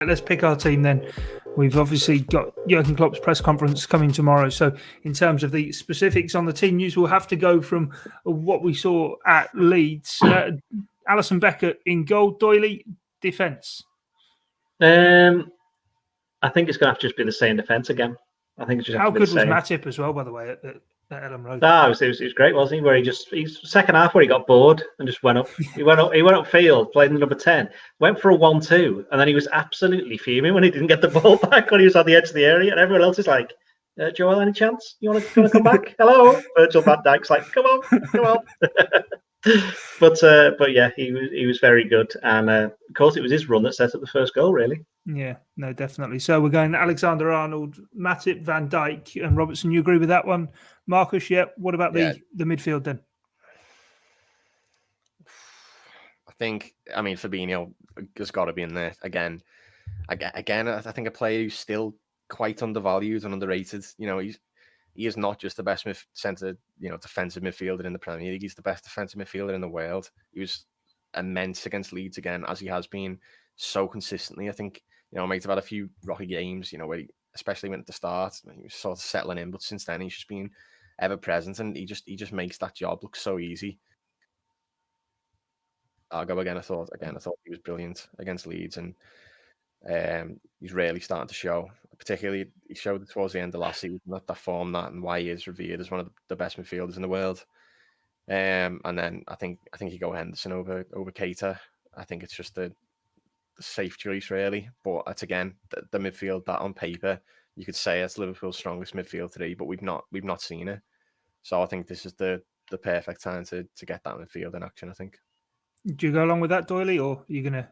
Let's pick our team then. We've obviously got Jurgen Klopp's press conference coming tomorrow. So in terms of the specifics on the team news, we'll have to go from what we saw at Leeds. Alisson Becker in goal. Doyley, defence. I think it's going to have to just be the same defence again. I think it's just how good was Matip as well, by the way, at Ellen Road? It was great, wasn't he? Where he's second half where he got bored and just went up. He went up field, played the number 10, went for a 1-2, and then he was absolutely fuming when he didn't get the ball back when he was on the edge of the area, and everyone else is like, Joel, any chance? You want to come back? Hello, Virgil van Dijk's like, come on. But yeah, he was very good, and of course it was his run that set up the first goal, really. Yeah, no, definitely. So we're going Alexander Arnold, Matip, Van Dijk, and Robertson. You agree with that one, Marcus? Yeah. What about the midfield then? I think, Fabinho has got to be in there again. I think a player who's still quite undervalued and underrated. He is not just the best defensive midfielder in the Premier League. He's the best defensive midfielder in the world. He was immense against Leeds again, as he has been so consistently. I think, might have had a few rocky games, where he, especially when at the start, he was sort of settling in, but since then he's just been ever present, and he just makes that job look so easy. I'll go again. I thought he was brilliant against Leeds, and he's really starting to show. Particularly, he showed towards the end of last season that form and why he is revered as one of the best midfielders in the world. And then I think you go Henderson over Keita. I think it's just the safe choice, really. But it's again the midfield that on paper you could say it's Liverpool's strongest midfield three, but we've not seen it. So I think this is the perfect time to get that midfield in action, I think. Do you go along with that, Doyley, or are you gonna,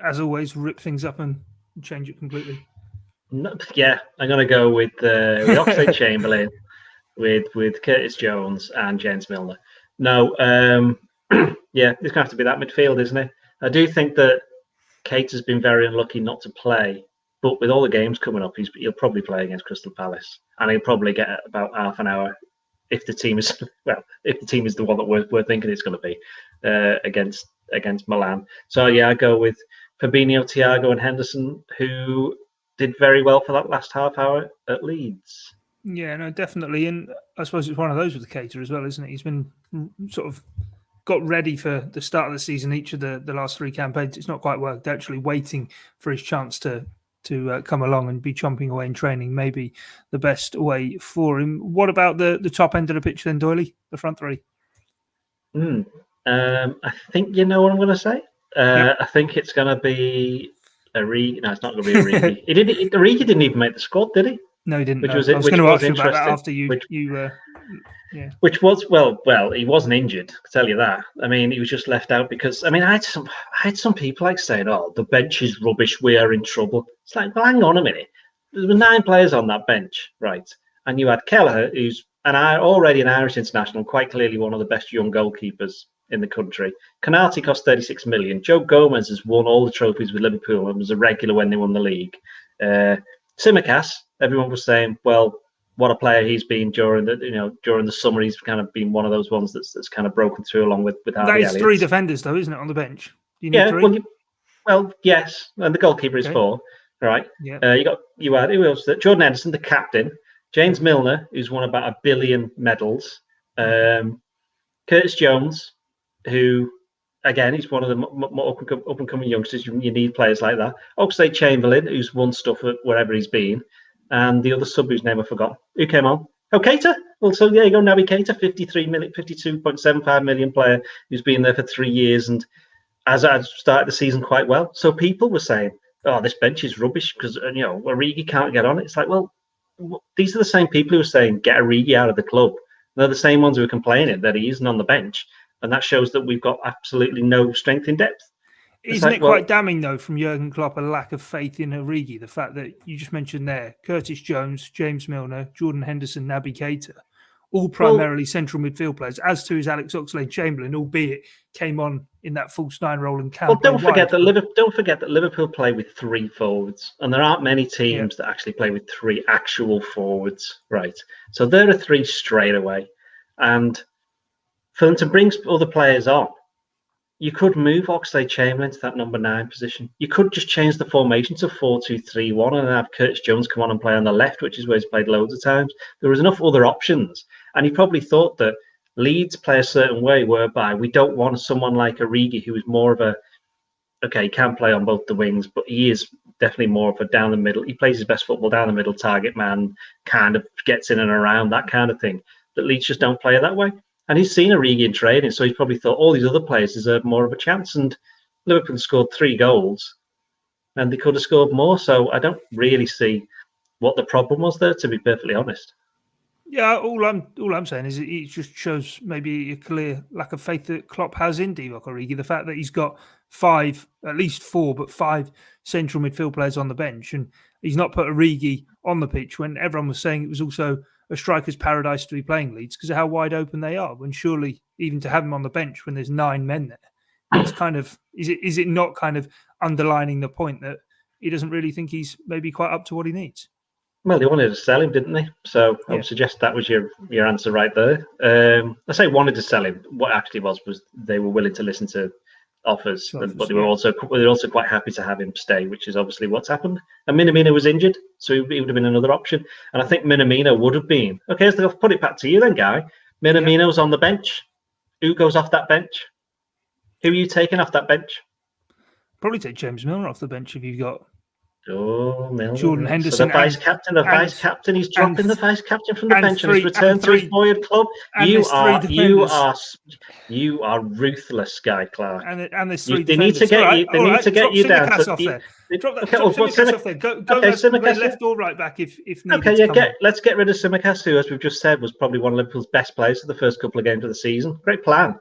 as always, rip things up and change it completely? No, yeah, I'm gonna go with Oxlade-Chamberlain, with Curtis Jones and James Milner. No, yeah, it's gonna have to be that midfield, isn't it? I do think that Keita's been very unlucky not to play, but with all the games coming up, he'll probably play against Crystal Palace, and he'll probably get about half an hour if the team is the one that we're thinking it's going to be against Milan. So yeah, I go with Fabinho, Thiago, and Henderson, who did very well for that last half hour at Leeds. Yeah, no, definitely, and I suppose it's one of those with Keita as well, isn't it? He's been sort of got ready for the start of the season. Each of the last three campaigns, it's not quite worked. Actually, waiting for his chance to come along and be chomping away in training, maybe the best way for him. What about the top end of the pitch then, Doyley? The front three? I think you know what I'm going to say. Yep. I think it's going to be Origi. No, it's not going to be Origi. Origi didn't even make the squad, did he? No, he didn't. I was going to ask you about that after yeah. Which was well, he wasn't injured. I can tell you that. I mean, he was just left out because I had some people like saying, "Oh, the bench is rubbish. We are in trouble." It's like, well, hang on a minute. There were 9 players on that bench, right? And you had Kelleher, who's already an Irish international, quite clearly one of the best young goalkeepers in the country. Konate cost 36 million. Joe Gomez has won all the trophies with Liverpool and was a regular when they won the league. Tsimikas, everyone was saying, well, what a player he's been during the summer. He's kind of been one of those ones that's kind of broken through along with Harvey Elliott. That is 3 defenders, though, isn't it, on the bench? Do you need 3? Well, yes, and the goalkeeper is 4. Right. Yeah. You had who else? Jordan Henderson, the captain. James Milner, who's won about 1 billion medals. Curtis Jones, who again he's one of the more up and coming youngsters. You need players like that. Oxlade-Chamberlain, who's won stuff at wherever he's been, and the other sub whose name I forgot. Who came on? Oh, Keita. Well, so there you go. Naby Keita, 52.75 million player who's been there for 3 years, and as I started the season quite well. So people were saying, "Oh, this bench is rubbish because Origi can't get on it." It's like, well, these are the same people who are saying get Origi out of the club. They're the same ones who are complaining that he isn't on the bench, and that shows that we've got absolutely no strength in depth. Isn't it quite damning, though, from Jurgen Klopp, a lack of faith in Origi? The fact that you just mentioned there, Curtis Jones, James Milner, Jordan Henderson, Naby Keita, all primarily central midfield players, as to his Alex Oxlade-Chamberlain, albeit came on in that false 9 role in camp. Well, don't forget that Liverpool play with 3 forwards, and there aren't many teams that actually play with 3 actual forwards, right? So there are 3 straight away, and for them to bring other players on, you could move Oxlade-Chamberlain to that number 9 position. You could just change the formation to 4-2-3-1 and have Curtis Jones come on and play on the left, which is where he's played loads of times. There was enough other options. And he probably thought that Leeds play a certain way whereby we don't want someone like Origi who is more of a, okay, he can play on both the wings, but he is definitely more of a down the middle. He plays his best football down the middle, target man, kind of gets in and around, that kind of thing. That Leeds just don't play it that way. And he's seen Origi in training, so he's probably thought all these other players deserve more of a chance. And Liverpool scored 3 goals, and they could have scored more. So I don't really see what the problem was there, to be perfectly honest. Yeah, all I'm saying is it just shows maybe a clear lack of faith that Klopp has in Divock Origi. The fact that he's got 5, at least 4, but 5 central midfield players on the bench, and he's not put Origi on the pitch when everyone was saying it was also a striker's paradise to be playing Leeds because of how wide open they are. When surely even to have him on the bench when there's 9 men there, it's kind of is it not kind of underlining the point that he doesn't really think he's maybe quite up to what he needs? Well, they wanted to sell him, didn't they? So I would suggest that was your answer right there. I say wanted to sell him. What actually was they were willing to listen to offers, but they were also quite happy to have him stay, which is obviously what's happened. And Minamino was injured, so he would have been another option. And I think Minamino would have been okay. So I'll put it back to you then, Guy. Minamino's on the bench. Who goes off that bench? Who are you taking off that bench? Probably take James Milner off the bench if you've got Milner. Jordan Henderson. So the vice captain, he's dropping the vice captain from the bench and he's returned to his boyhood club. You are ruthless, Guy Clark. And there's 3 they need to get you. They need to get you down. Drop Tsimikas off there. Go left or right back if needed. Okay, let's get rid of Tsimikas, who, as we've just said, was probably one of Liverpool's best players for the first couple of games of the season. Great plan.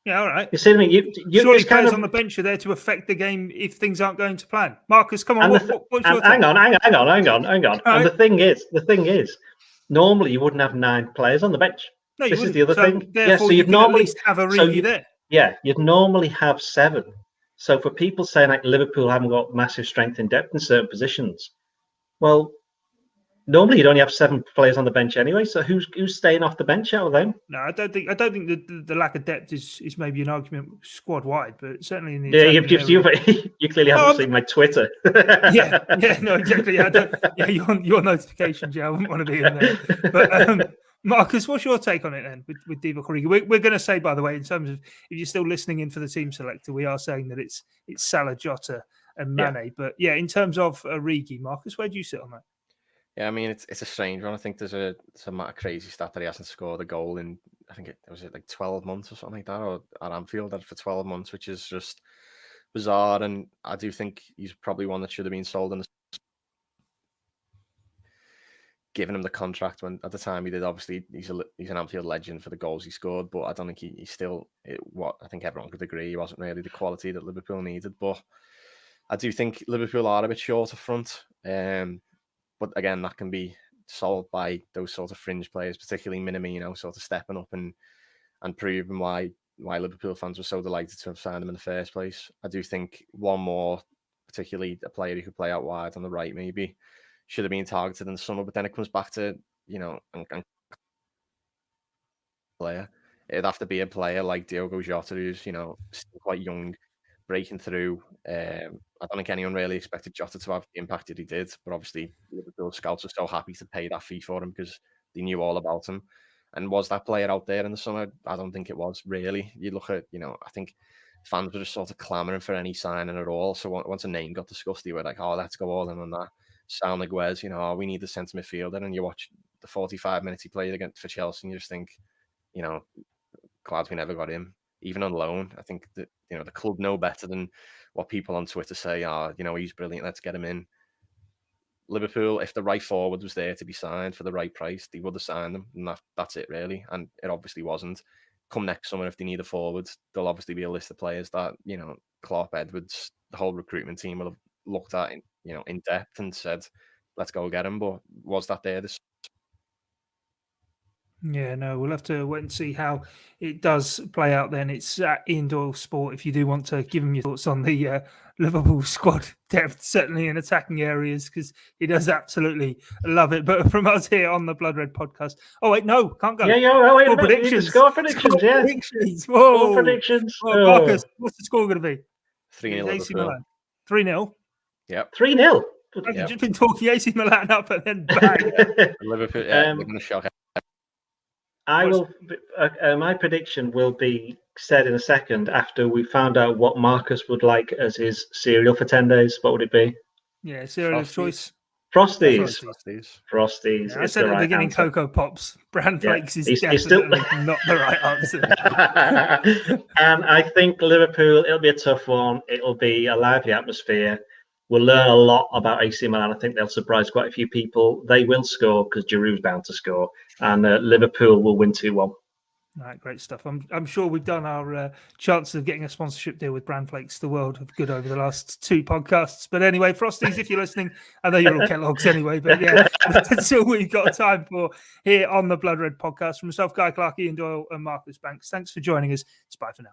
Yeah, all right. You see what I mean? Surely players on the bench are there to affect the game if things aren't going to plan. Marcus, come on. What's your hang on. Right. And the thing is, normally you wouldn't have 9 players on the bench. No, this is the other thing. Therefore, you'd normally at least have Origi there. Yeah, you'd normally have 7. So for people saying like Liverpool haven't got massive strength in depth in certain positions, well, normally you'd only have 7 players on the bench anyway. So who's staying off the bench out of them? No, I don't think the lack of depth is maybe an argument squad wide, but certainly in the you clearly haven't seen my Twitter. No, exactly. Your notifications. Yeah, I wouldn't want to be in there. But Marcus, what's your take on it then with Divock Origi? We're going to say, by the way, in terms of if you're still listening in for the team selector, we are saying that it's Salah, Jota, and Mane. Yeah. But yeah, in terms of Origi, Marcus, where do you sit on that? Yeah, I mean, it's a strange one. I think there's some crazy stat that he hasn't scored a goal in, I think it was like 12 months or something like that, or at Anfield for 12 months, which is just bizarre. And I do think he's probably one that should have been sold in given him the contract when at the time he did. Obviously, he's an Anfield legend for the goals he scored, but I don't think he's still what I think everyone could agree he wasn't really the quality that Liverpool needed. But I do think Liverpool are a bit short up front. But again, that can be solved by those sort of fringe players, particularly Minamino, sort of stepping up and proving why Liverpool fans were so delighted to have signed him in the first place. I do think one more, particularly a player who could play out wide on the right, maybe should have been targeted in the summer. But then it comes back to player. It'd have to be a player like Diogo Jota, who's still quite young, breaking through. I don't think anyone really expected Jota to have the impact that he did, but obviously Liverpool scouts were so happy to pay that fee for him because they knew all about him. And was that player out there in the summer? I don't think it was really. You look at, I think fans were just sort of clamouring for any signing at all. So once a name got discussed, they were like, oh, let's go all in on that. Sound like Wes, we need the centre midfielder. And you watch the 45 minutes he played against for Chelsea and you just think, glad we never got him. Even on loan, I think that the club know better than what people on Twitter say. He's brilliant. Let's get him in. Liverpool, if the right forward was there to be signed for the right price, they would have signed him, and that's it really. And it obviously wasn't. Come next summer, if they need a forward, there'll obviously be a list of players that Klopp, Edwards, the whole recruitment team will have looked at in depth and said, let's go get him. But was that there? Yeah, no, we'll have to wait and see how it does play out then. It's Ian Doyle Sport if you do want to give him your thoughts on the Liverpool squad depth, certainly in attacking areas, because he does absolutely love it. But from us here on the Blood Red podcast. Oh, wait, no, can't go. Yeah, oh, wait a Score minute. We need the score predictions, yeah. Predictions. Whoa. Score predictions. Oh, Marcus, what's the score going to be? 3-0 AC Liverpool. Milan. 3-0. Yep. 3-0. Have you just been talking AC Milan up and then bang? Liverpool, they're going to shock. I will. My prediction will be said in a second after we found out what Marcus would like as his cereal for 10 days. What would it be? Yeah, cereal of choice. Frosties. Yeah, I said at the beginning, answer. Cocoa Pops. Bran Flakes is he's definitely not the right answer. And I think Liverpool, it'll be a tough one. It'll be a lively atmosphere. We'll learn a lot about AC Milan. I think they'll surprise quite a few people. They will score because Giroud's bound to score. And Liverpool will win 2-1. All right, great stuff. I'm sure we've done our chances of getting a sponsorship deal with Bran Flakes the world of good over the last 2 podcasts. But anyway, Frosties, if you're listening, I know you're all Kellogg's anyway. But yeah, that's all we've got time for here on the Blood Red podcast. From myself, Guy Clark, Ian Doyle, and Marcus Banks. Thanks for joining us. It's bye for now.